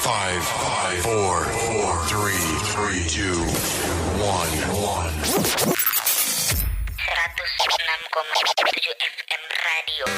Five, four, three, two, one. 106,7 FM Radio.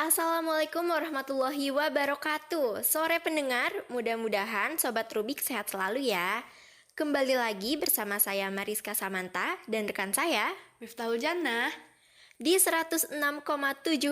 Assalamualaikum warahmatullahi wabarakatuh. Sore pendengar, mudah-mudahan Sobat Rubik sehat selalu ya. Kembali lagi bersama saya Mariska Samanta dan rekan saya Miftahul Jannah di 106,7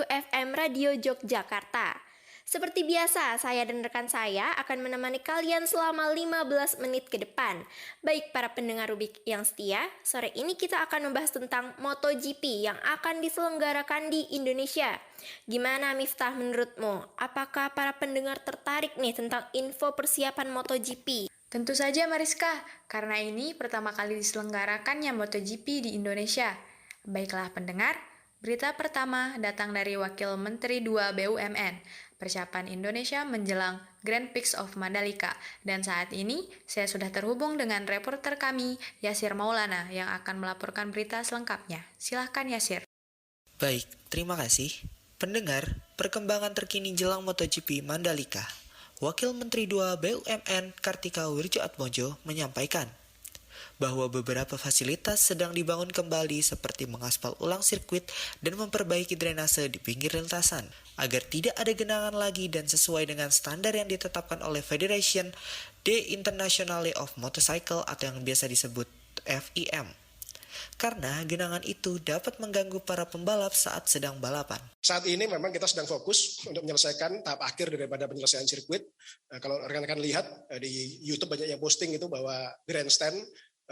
FM Radio Yogyakarta. Seperti biasa, saya dan rekan saya akan menemani kalian selama 15 menit ke depan. Baik para pendengar Rubik yang setia, sore ini kita akan membahas tentang MotoGP yang akan diselenggarakan di Indonesia. Gimana Miftah menurutmu? Apakah para pendengar tertarik nih tentang info persiapan MotoGP? Tentu saja Mariska, karena ini pertama kali diselenggarakannya MotoGP di Indonesia. Baiklah pendengar, berita pertama datang dari Wakil Menteri 2 BUMN, persiapan Indonesia menjelang Grand Prix of Mandalika. Dan saat ini, saya sudah terhubung dengan reporter kami, Yasir Maulana, yang akan melaporkan berita selengkapnya. Silahkan Yasir. Baik, terima kasih. Pendengar, perkembangan terkini jelang MotoGP Mandalika. Wakil Menteri 2 BUMN Kartika Wirjoatmojo menyampaikan bahwa beberapa fasilitas sedang dibangun kembali seperti mengaspal ulang sirkuit dan memperbaiki drainase di pinggir lintasan agar tidak ada genangan lagi dan sesuai dengan standar yang ditetapkan oleh Federation de Internationale of Motorcycle atau yang biasa disebut FIM. Karena genangan itu dapat mengganggu para pembalap saat sedang balapan. Saat ini memang kita sedang fokus untuk menyelesaikan tahap akhir daripada penyelesaian sirkuit. Kalau rekan-rekan lihat di YouTube banyak yang posting itu bahwa grandstand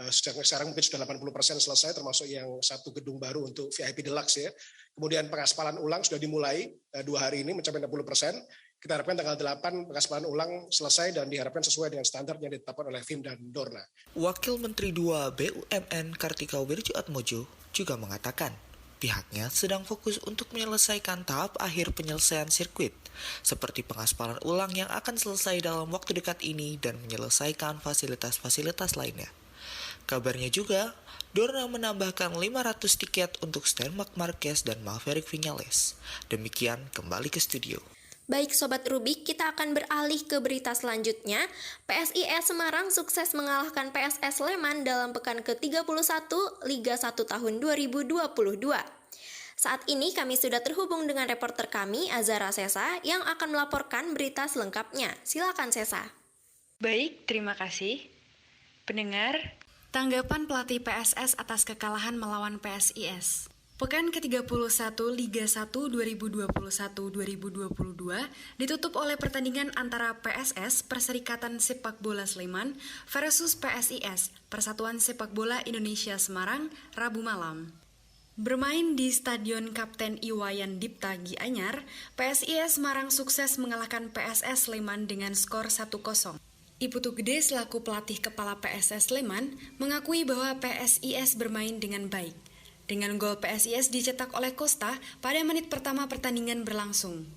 sekarang mungkin sudah 80% selesai, termasuk yang satu gedung baru untuk VIP Deluxe ya. Kemudian pengaspalan ulang sudah dimulai 2 hari ini mencapai 60%. Kita harapkan tanggal 8 pengaspalan ulang selesai dan diharapkan sesuai dengan standar yang ditetapkan oleh FIM dan Dorna. Wakil Menteri 2 BUMN Kartika Wirjoatmojo juga mengatakan pihaknya sedang fokus untuk menyelesaikan tahap akhir penyelesaian sirkuit, seperti pengaspalan ulang yang akan selesai dalam waktu dekat ini dan menyelesaikan fasilitas-fasilitas lainnya. Kabarnya juga, Dorna menambahkan 500 tiket untuk Stan Marc Marquez dan Maverick Viñales. Demikian, kembali ke studio. Baik Sobat Rubik, kita akan beralih ke berita selanjutnya. PSIS Semarang sukses mengalahkan PSS Sleman dalam pekan ke-31 Liga 1 tahun 2022. Saat ini kami sudah terhubung dengan reporter kami, Azara Sesa, yang akan melaporkan berita selengkapnya. Silakan Sesa. Baik, terima kasih. Pendengar, tanggapan pelatih PSS atas kekalahan melawan PSIS. Pekan ke-31 Liga 1 2021-2022 ditutup oleh pertandingan antara PSS Perserikatan Sepak Bola Sleman versus PSIS Persatuan Sepak Bola Indonesia Semarang Rabu malam. Bermain di Stadion Kapten Iwayan Dipta Gianyar, PSIS Semarang sukses mengalahkan PSS Sleman dengan skor 1-0. Iputu Gede selaku pelatih kepala PSS Sleman mengakui bahwa PSIS bermain dengan baik. Dengan gol PSIS dicetak oleh Costa pada menit pertama pertandingan berlangsung.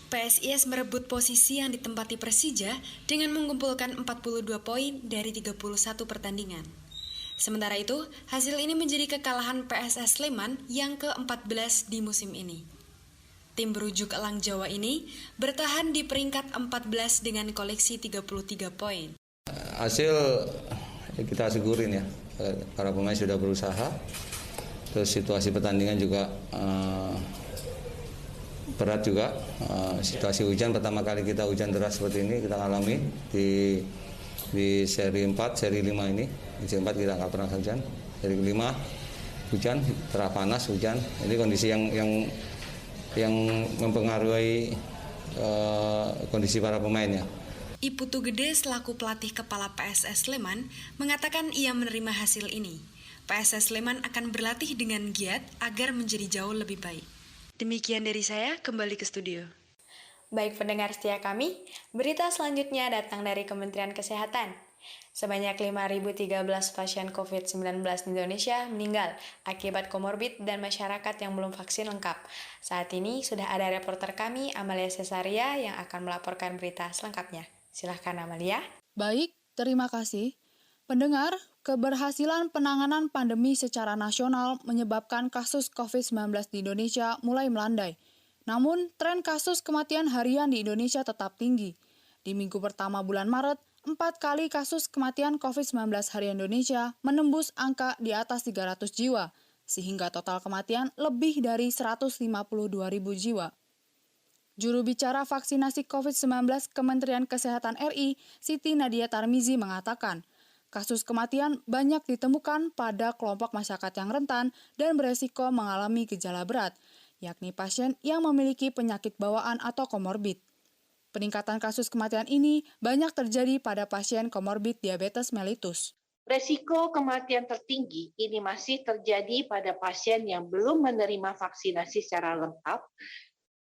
PSIS merebut posisi yang ditempati Persija dengan mengumpulkan 42 poin dari 31 pertandingan. Sementara itu, hasil ini menjadi kekalahan PSS Sleman yang ke-14 di musim ini. Tim berujuk Elang Jawa ini bertahan di peringkat 14 dengan koleksi 33 poin. Hasil kita syukurin ya, para pemain sudah berusaha. Terus situasi pertandingan juga berat juga. Situasi hujan, pertama kali kita hujan deras seperti ini kita alami di seri 4, seri 5 ini. Di seri 4 kita nggak pernah hujan. Seri 5 hujan, terah panas, hujan. Ini kondisi yang mempengaruhi kondisi para pemainnya. Iputu Gede selaku pelatih kepala PSS Sleman mengatakan ia menerima hasil ini. PSS Sleman akan berlatih dengan giat agar menjadi jauh lebih baik. Demikian dari saya, kembali ke studio. Baik pendengar setia kami, berita selanjutnya datang dari Kementerian Kesehatan. Sebanyak 5.013 pasien COVID-19 di Indonesia meninggal akibat komorbid dan masyarakat yang belum vaksin lengkap. Saat ini sudah ada reporter kami, Amalia Cesaria, yang akan melaporkan berita selengkapnya. Silahkan Amalia. Baik, terima kasih. Pendengar, keberhasilan penanganan pandemi secara nasional menyebabkan kasus COVID-19 di Indonesia mulai melandai. Namun, tren kasus kematian harian di Indonesia tetap tinggi. Di minggu pertama bulan Maret, 4 kali kasus kematian COVID-19 harian Indonesia menembus angka di atas 300 jiwa, sehingga total kematian lebih dari 152.000 jiwa. Juru bicara vaksinasi COVID-19 Kementerian Kesehatan RI, Siti Nadia Tarmizi mengatakan, kasus kematian banyak ditemukan pada kelompok masyarakat yang rentan dan beresiko mengalami gejala berat, yakni pasien yang memiliki penyakit bawaan atau komorbid. Peningkatan kasus kematian ini banyak terjadi pada pasien komorbid diabetes mellitus. Resiko kematian tertinggi ini masih terjadi pada pasien yang belum menerima vaksinasi secara lengkap,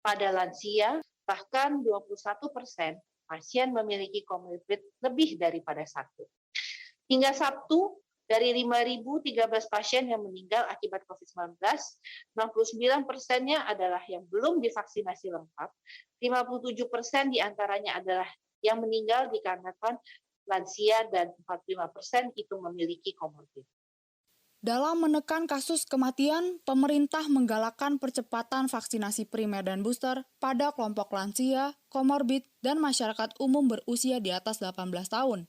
pada lansia, bahkan 21% pasien memiliki komorbid lebih daripada satu. Hingga Sabtu, dari 5.013 pasien yang meninggal akibat COVID-19, 69%-nya adalah yang belum divaksinasi lengkap, 57% diantaranya adalah yang meninggal dikarenakan lansia, dan 45% itu memiliki komorbid. Dalam menekan kasus kematian, pemerintah menggalakkan percepatan vaksinasi primer dan booster pada kelompok lansia, komorbid, dan masyarakat umum berusia di atas 18 tahun.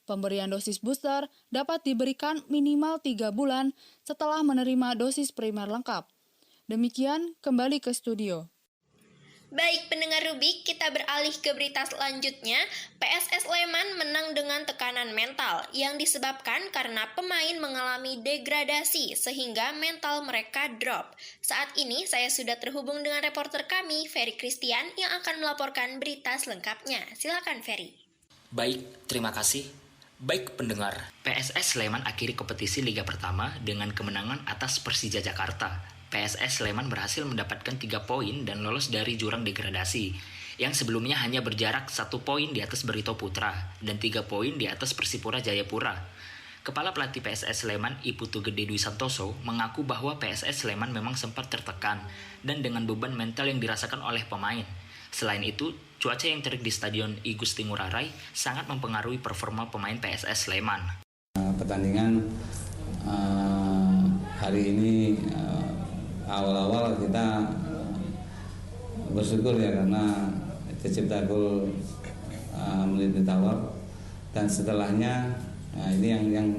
Pemberian dosis booster dapat diberikan minimal 3 bulan setelah menerima dosis primer lengkap. Demikian, kembali ke studio. Baik pendengar Rubik, kita beralih ke berita selanjutnya. PSS Sleman menang dengan tekanan mental yang disebabkan karena pemain mengalami degradasi sehingga mental mereka drop. Saat ini saya sudah terhubung dengan reporter kami, Ferry Christian, yang akan melaporkan berita selengkapnya. Silakan Ferry. Baik, terima kasih. Baik pendengar, PSS Sleman akhiri kompetisi Liga Pertama dengan kemenangan atas Persija Jakarta. PSS Sleman berhasil mendapatkan 3 poin dan lolos dari jurang degradasi, yang sebelumnya hanya berjarak 1 poin di atas Barito Putra dan 3 poin di atas Persipura Jayapura. Kepala pelatih PSS Sleman, Iputu Gede Dwi Santoso, mengaku bahwa PSS Sleman memang sempat tertekan dan dengan beban mental yang dirasakan oleh pemain. Selain itu, cuaca yang terik di Stadion I Gusti Ngurah Rai sangat mempengaruhi performa pemain PSS Sleman. Pertandingan hari ini awal-awal kita bersyukur ya karena tercipta gol menit awal, dan setelahnya ini yang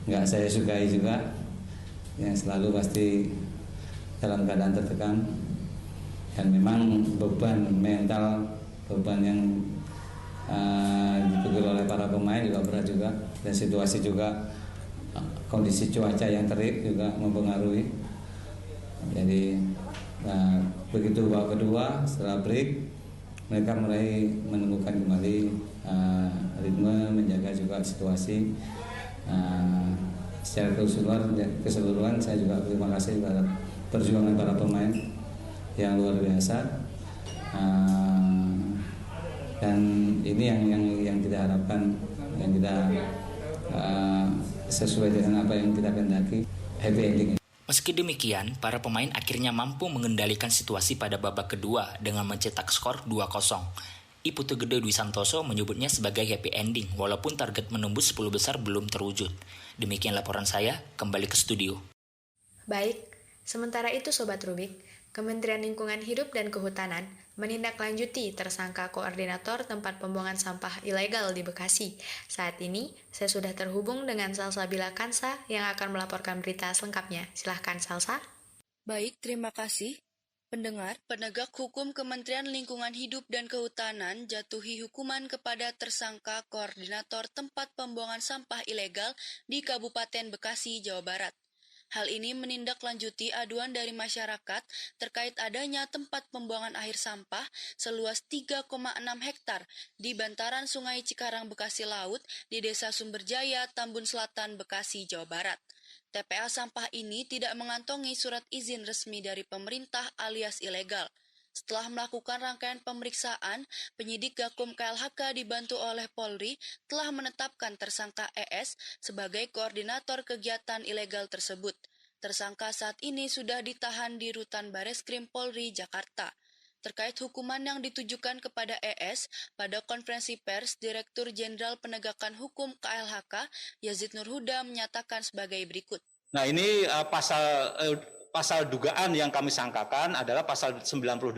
nggak saya sukai juga, yang selalu pasti dalam keadaan tertekan, dan memang beban mental, beban yang dipikul oleh para pemain juga berat juga, dan situasi juga kondisi cuaca yang terik juga mempengaruhi. Jadi begitu babak kedua setelah break mereka mulai menemukan kembali ritme, menjaga juga situasi. Secara keseluruhan saya juga terima kasih pada perjuangan para pemain yang luar biasa, dan ini yang kita harapkan, yang kita sesuai dengan apa yang kita kehendaki, happy ending. Meski demikian, para pemain akhirnya mampu mengendalikan situasi pada babak kedua dengan mencetak skor 2-0. I Putu Gede Dwi Santoso menyebutnya sebagai happy ending walaupun target menembus 10 besar belum terwujud. Demikian laporan saya, kembali ke studio. Baik, sementara itu Sobat Rubik, Kementerian Lingkungan Hidup dan Kehutanan menindaklanjuti tersangka koordinator tempat pembuangan sampah ilegal di Bekasi. Saat ini, saya sudah terhubung dengan Salsabila Kansa yang akan melaporkan berita selengkapnya. Silahkan, Salsa. Baik, terima kasih. Pendengar, penegak hukum Kementerian Lingkungan Hidup dan Kehutanan jatuhi hukuman kepada tersangka koordinator tempat pembuangan sampah ilegal di Kabupaten Bekasi, Jawa Barat. Hal ini menindaklanjuti aduan dari masyarakat terkait adanya tempat pembuangan akhir sampah seluas 3,6 hektar di bantaran Sungai Cikarang Bekasi Laut di Desa Sumberjaya, Tambun Selatan, Bekasi, Jawa Barat. TPA sampah ini tidak mengantongi surat izin resmi dari pemerintah alias ilegal. Setelah melakukan rangkaian pemeriksaan, penyidik Gakum KLHK dibantu oleh Polri telah menetapkan tersangka ES sebagai koordinator kegiatan ilegal tersebut. Tersangka saat ini sudah ditahan di Rutan Bareskrim Polri, Jakarta. Terkait hukuman yang ditujukan kepada ES, pada konferensi pers, Direktur Jenderal Penegakan Hukum KLHK, Yazid Nurhuda, menyatakan sebagai berikut. Nah, ini pasal dugaan yang kami sangkakan adalah pasal 98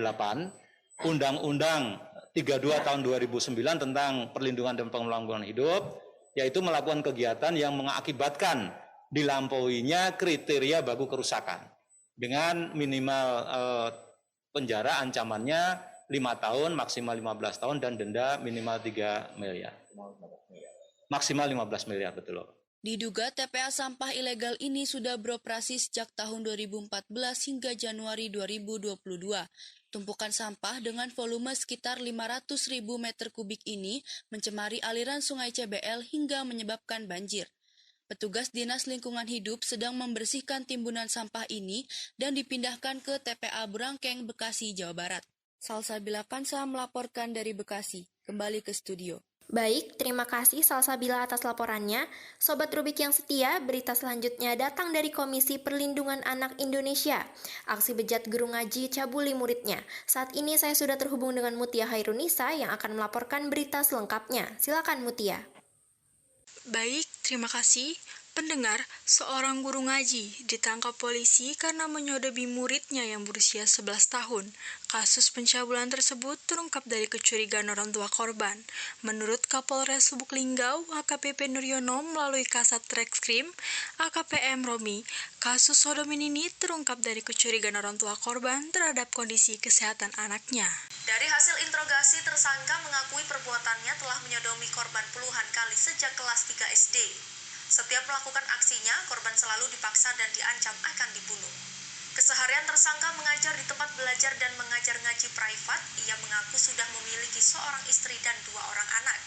Undang-Undang 32 tahun 2009 tentang perlindungan dan pengelanggengan hidup, yaitu melakukan kegiatan yang mengakibatkan dilampauinya kriteria baku kerusakan dengan minimal penjara ancamannya 5 tahun, maksimal 15 tahun, dan denda minimal 3 miliar. Maksimal 15 miliar, betul. Diduga TPA sampah ilegal ini sudah beroperasi sejak tahun 2014 hingga Januari 2022. Tumpukan sampah dengan volume sekitar 500.000 meter kubik ini mencemari aliran Sungai CBL hingga menyebabkan banjir. Petugas Dinas Lingkungan Hidup sedang membersihkan timbunan sampah ini dan dipindahkan ke TPA Burangkeng, Bekasi, Jawa Barat. Salsabila Kansa melaporkan dari Bekasi. Kembali ke studio. Baik, terima kasih Salsabila atas laporannya. Sobat Rubik yang setia, berita selanjutnya datang dari Komisi Perlindungan Anak Indonesia. Aksi bejat guru ngaji cabuli muridnya. Saat ini saya sudah terhubung dengan Mutia Hairunisa yang akan melaporkan berita selengkapnya. Silakan Mutia. Baik, terima kasih. Pendengar, seorang guru ngaji ditangkap polisi karena menyodomi muridnya yang berusia 11 tahun. Kasus pencabulan tersebut terungkap dari kecurigaan orang tua korban. Menurut Kapolres Lubuk Linggau, AKPP Nuryono melalui Kasat Reskrim, AKPM Romi, kasus sodomi ini terungkap dari kecurigaan orang tua korban terhadap kondisi kesehatan anaknya. Dari hasil interogasi, tersangka mengakui perbuatannya telah menyodomi korban puluhan kali sejak kelas 3 SD. Setiap melakukan aksinya, korban selalu dipaksa dan diancam akan dibunuh. Keseharian tersangka mengajar di tempat belajar dan mengajar ngaji privat. Ia mengaku sudah memiliki seorang istri dan 2 orang anak.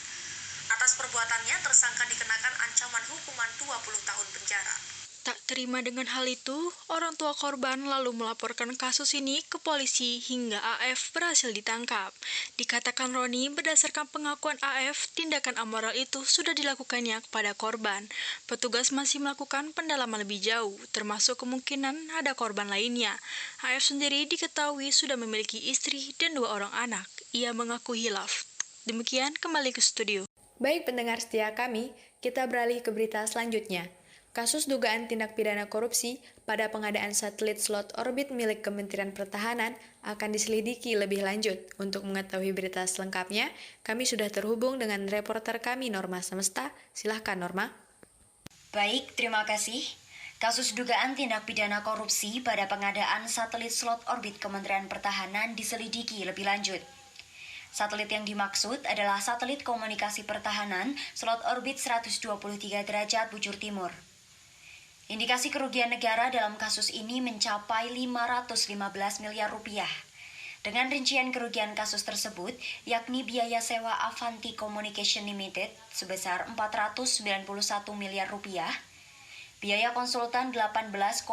Atas perbuatannya, tersangka dikenakan ancaman hukuman 20 tahun penjara. Tak terima dengan hal itu, orang tua korban lalu melaporkan kasus ini ke polisi hingga AF berhasil ditangkap. Dikatakan Roni, berdasarkan pengakuan AF, tindakan amoral itu sudah dilakukannya kepada korban. Petugas masih melakukan pendalaman lebih jauh, termasuk kemungkinan ada korban lainnya. AF sendiri diketahui sudah memiliki istri dan 2 orang anak. Ia mengaku hilaf. Demikian, kembali ke studio. Baik pendengar setia kami, kita beralih ke berita selanjutnya. Kasus dugaan tindak pidana korupsi pada pengadaan satelit slot orbit milik Kementerian Pertahanan akan diselidiki lebih lanjut. Untuk mengetahui berita selengkapnya, kami sudah terhubung dengan reporter kami Norma Semesta. Silahkan Norma. Baik, terima kasih. Kasus dugaan tindak pidana korupsi pada pengadaan satelit slot orbit Kementerian Pertahanan diselidiki lebih lanjut. Satelit yang dimaksud adalah satelit komunikasi pertahanan slot orbit 123 derajat bujur timur. Indikasi kerugian negara dalam kasus ini mencapai 515 miliar rupiah. Dengan rincian kerugian kasus tersebut, yakni biaya sewa Avanti Communication Limited sebesar 491 miliar rupiah, biaya konsultan 18,5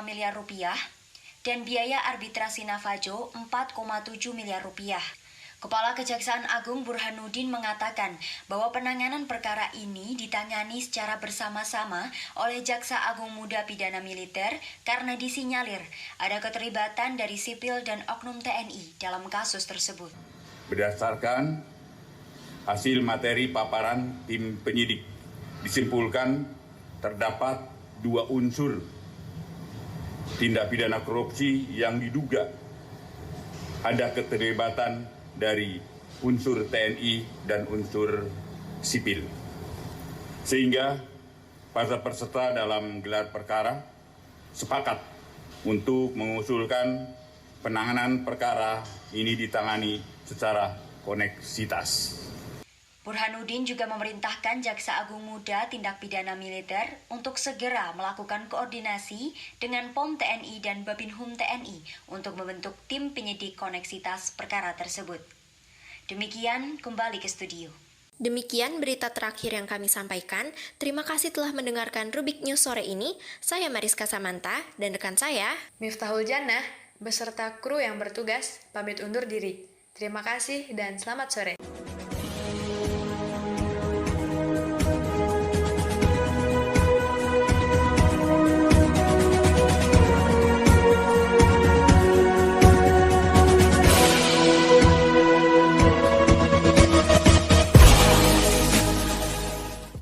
miliar rupiah, dan biaya arbitrasi Navajo 4,7 miliar rupiah. Kepala Kejaksaan Agung Burhanuddin mengatakan bahwa penanganan perkara ini ditangani secara bersama-sama oleh Jaksa Agung Muda Pidana Militer karena disinyalir ada keterlibatan dari sipil dan oknum TNI dalam kasus tersebut. Berdasarkan hasil materi paparan tim penyidik, disimpulkan terdapat 2 unsur tindak pidana korupsi yang diduga ada keterlibatan dari unsur TNI dan unsur sipil. Sehingga para peserta dalam gelar perkara sepakat untuk mengusulkan penanganan perkara ini ditangani secara koneksitas. Burhanuddin juga memerintahkan Jaksa Agung Muda Tindak Pidana Militer untuk segera melakukan koordinasi dengan POM TNI dan Babinhum TNI untuk membentuk tim penyidik koneksitas perkara tersebut. Demikian, kembali ke studio. Demikian berita terakhir yang kami sampaikan. Terima kasih telah mendengarkan Rubik News sore ini. Saya Mariska Samanta dan rekan saya Miftahul Jannah beserta kru yang bertugas pamit undur diri. Terima kasih dan selamat sore.